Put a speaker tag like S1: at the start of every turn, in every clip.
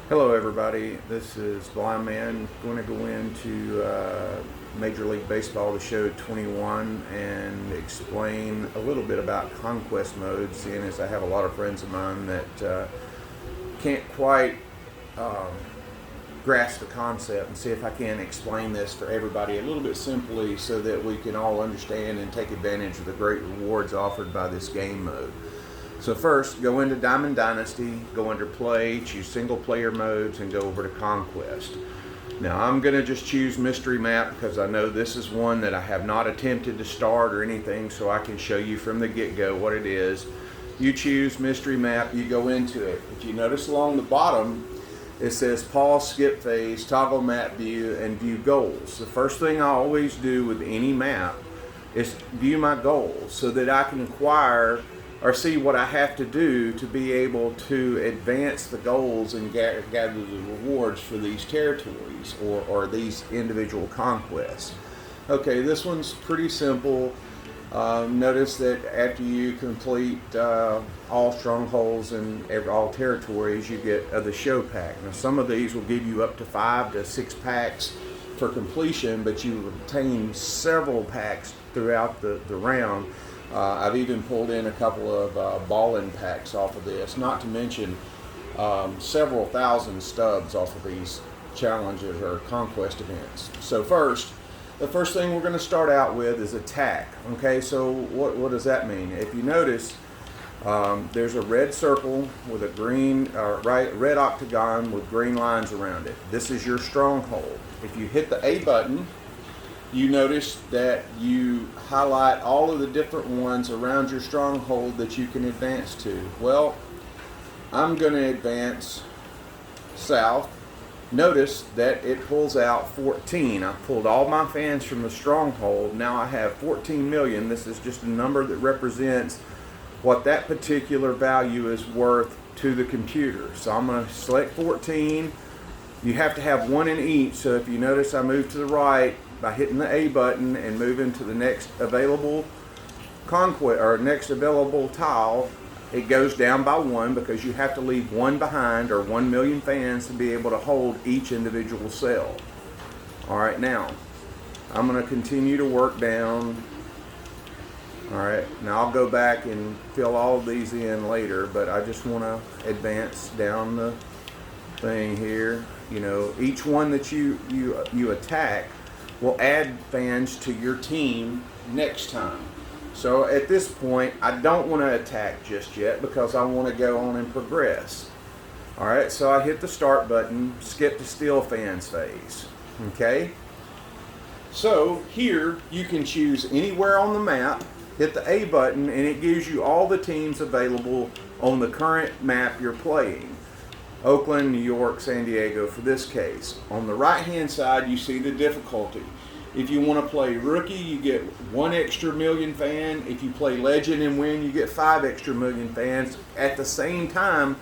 S1: Hello everybody, this is Blind Man. Going to go into Major League Baseball, the show 21, and explain a little bit about Conquest mode, seeing as I have a lot of friends of mine that can't quite um, grasp the concept, and see if I can explain this for everybody a little bit simply so that we can all understand and take advantage of the great rewards offered by this game mode. So first, go into Diamond Dynasty, go under Play, choose Single Player Modes, and go over to Conquest. Now I'm going to just choose Mystery Map because I know this is one that I have not attempted to start or anything, so I can show you from the get-go what it is. You choose Mystery Map, you go into it. If you notice along the bottom, it says Pause, Skip Phase, Toggle Map View, and View Goals. The first thing I always do with any map is view my goals so that I can acquire or see what I have to do to be able to advance the goals and gather the rewards for these territories or these individual conquests. Okay, this one's pretty simple. Notice that after you complete all strongholds and all territories, you get the show pack. Now some of these will give you up to 5 to 6 packs for completion, but you obtain several packs throughout the round. I've even pulled in a couple of ball-in packs off of this, not to mention several thousand stubs off of these challenges or conquest events. So the first thing we're going to start out with is attack. Okay, so what does that mean? If you notice, there's a red circle with a green, red octagon with green lines around it. This is your stronghold. If you hit the A button, you notice that you highlight all of the different ones around your stronghold that you can advance to. Well, I'm going to advance south. Notice that it pulls out 14. I pulled all my fans from the stronghold. Now I have 14 million. This is just a number that represents what that particular value is worth to the computer. So I'm going to select 14. You have to have one in each. So if you notice, I move to the right by hitting the A button and moving to the next available conquest or next available tile. It goes down by 1 because you have to leave 1 behind, or 1 million fans, to be able to hold each individual cell. Alright, now I'm going to continue to work down. Alright, now I'll go back and fill all of these in later, but I just want to advance down the thing here. You know, each one that you attack will add fans to your team next time. So at this point, I don't want to attack just yet because I want to go on and progress. Alright, so I hit the start button, skip to steal fans phase. Okay? So here you can choose anywhere on the map, hit the A button, and it gives you all the teams available on the current map you're playing. Oakland, New York, San Diego for this case. On the right hand side you see the difficulty. If you want to play rookie, you get 1 extra million fan. If you play legend and win, you get 5 extra million fans. At the same time,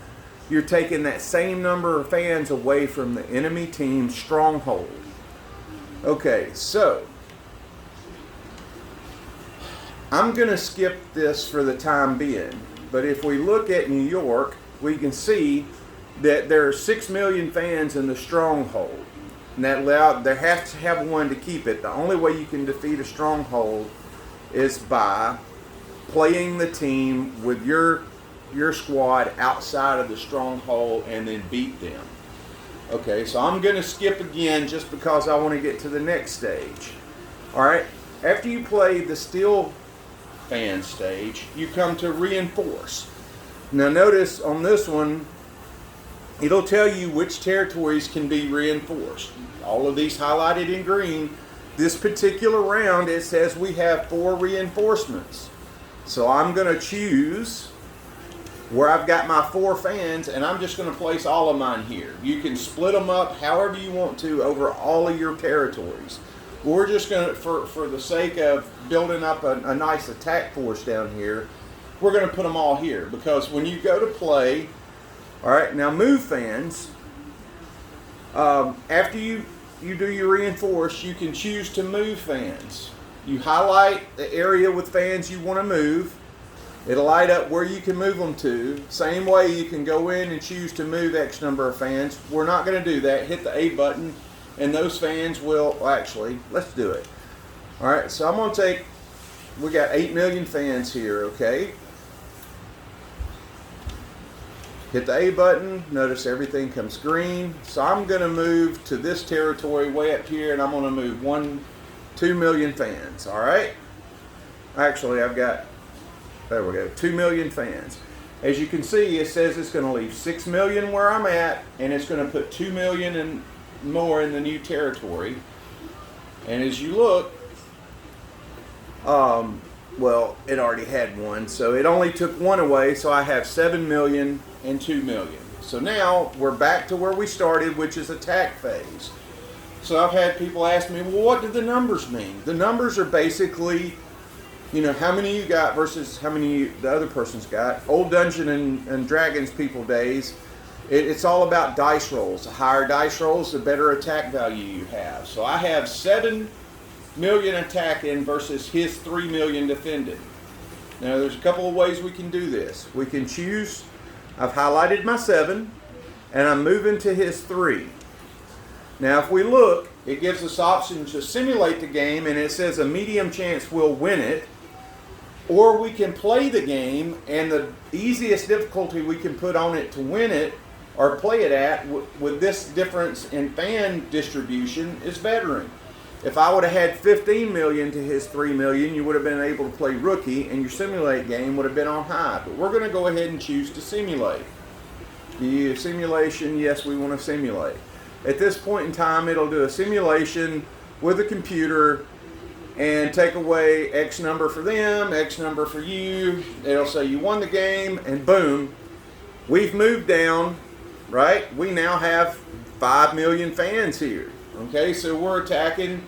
S1: you're taking that same number of fans away from the enemy team's stronghold. Okay, so I'm going to skip this for the time being. But if we look at New York, we can see that there are 6 million fans in the stronghold. And there has to have 1 to keep it. The only way you can defeat a stronghold is by playing the team with your squad outside of the stronghold and then beat them. Okay, so I'm going to skip again just because I want to get to the next stage. Alright, after you play the steal fan stage, you come to reinforce. Now notice on this one, it'll tell you which territories can be reinforced. All of these highlighted in green. This particular round, it says we have 4 reinforcements. So I'm going to choose where I've got my 4 fans, and I'm just going to place all of mine here. You can split them up however you want to over all of your territories. We're just going to, for the sake of building up a nice attack force down here, we're going to put them all here. Because when you go to play, alright, now move fans, after you do your reinforce, you can choose to move fans. You highlight the area with fans you want to move, It'll light up where you can move them to. Same way you can go in and choose to move X number of fans. We're not going to do that. Hit the A button and those fans will, actually, let's do it. Alright, so I'm going to take, we got 8 million fans here, okay? Hit the A button, notice everything comes green. So I'm going to move to this territory way up here, and I'm going to move 2 million fans, alright? Actually, I've got, there we go, 2 million fans. As you can see, it says it's going to leave 6 million where I'm at, and it's going to put 2 million and more in the new territory. And as you look, well, it already had one, so it only took one away, so I have 7 million and 2 million. So now we're back to where we started, which is attack phase. So I've had people ask me, well, what do the numbers mean? The numbers are basically, you know, how many you got versus how many the other person's got. Old Dungeon and Dragons people days, it's all about dice rolls. The higher dice rolls, the better attack value you have. So I have 7 million attacking versus his 3 million defending. Now there's a couple of ways we can do this. We can choose, I've highlighted my 7 and I'm moving to his 3. Now if we look, it gives us options to simulate the game, and it says a medium chance we'll win it, or we can play the game, and the easiest difficulty we can put on it to win it or play it at with this difference in fan distribution is veteran. If I would have had 15 million to his 3 million, you would have been able to play rookie, and your simulate game would have been on high. But we're going to go ahead and choose to simulate. The simulation, yes, we want to simulate. At this point in time, it'll do a simulation with a computer and take away X number for them, X number for you. It'll say you won the game, and boom, we've moved down, right? We now have 5 million fans here. Okay, so we're attacking.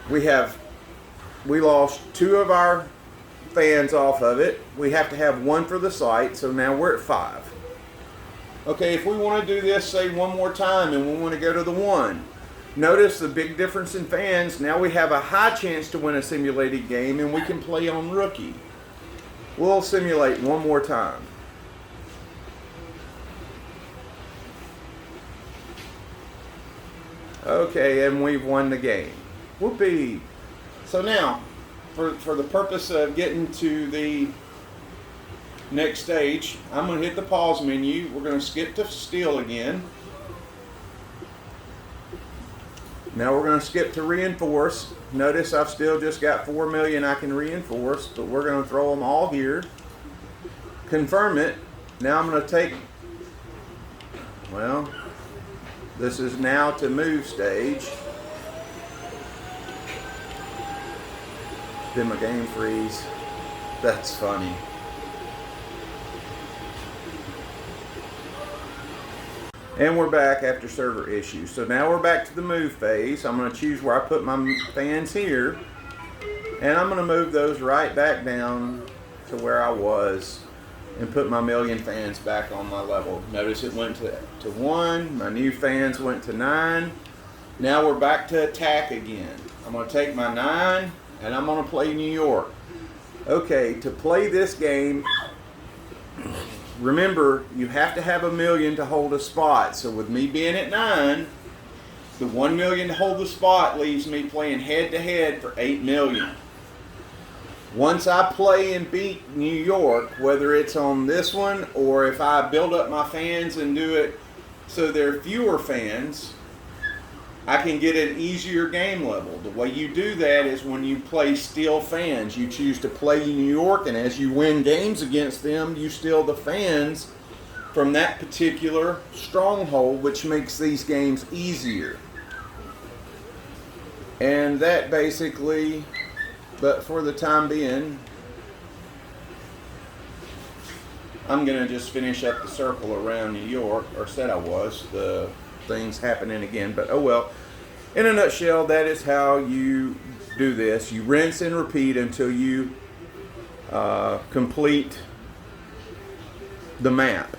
S1: We lost 2 of our fans off of it. We have to have 1 for the site, so now we're at 5. Okay, if we want to do this, say one more time, and we want to go to the 1. Notice the big difference in fans. Now we have a high chance to win a simulated game, and we can play on rookie. We'll simulate one more time. Okay, and we've won the game. Whoopee! So now, for the purpose of getting to the next stage, I'm going to hit the pause menu. We're going to skip to steel again. Now we're going to skip to reinforce. Notice I've still just got 4 million I can reinforce, but we're going to throw them all here. Confirm it. Now I'm going to take, well, this is now to move stage. Did my game freeze? That's funny. And we're back after server issues. So now we're back to the move phase. I'm going to choose where I put my fans here. And I'm going to move those right back down to where I was and put my million fans back on my level. Notice it went to 1. My new fans went to 9. Now we're back to attack again. I'm going to take my 9 and I'm going to play New York. Okay, to play this game, remember, you have to have 1 million to hold a spot. So with me being at 9, the 1 million to hold the spot leaves me playing head-to-head for 8 million. Once I play and beat New York, whether it's on this one or if I build up my fans and do it so there are fewer fans, I can get an easier game level. The way you do that is when you play steal fans. You choose to play New York, and as you win games against them, you steal the fans from that particular stronghold, which makes these games easier. And that basically, but for the time being, I'm going to just finish up the circle around New York, or said I was. The things happening again, but oh well. In a nutshell, that is how you do this. You rinse and repeat until you complete the map.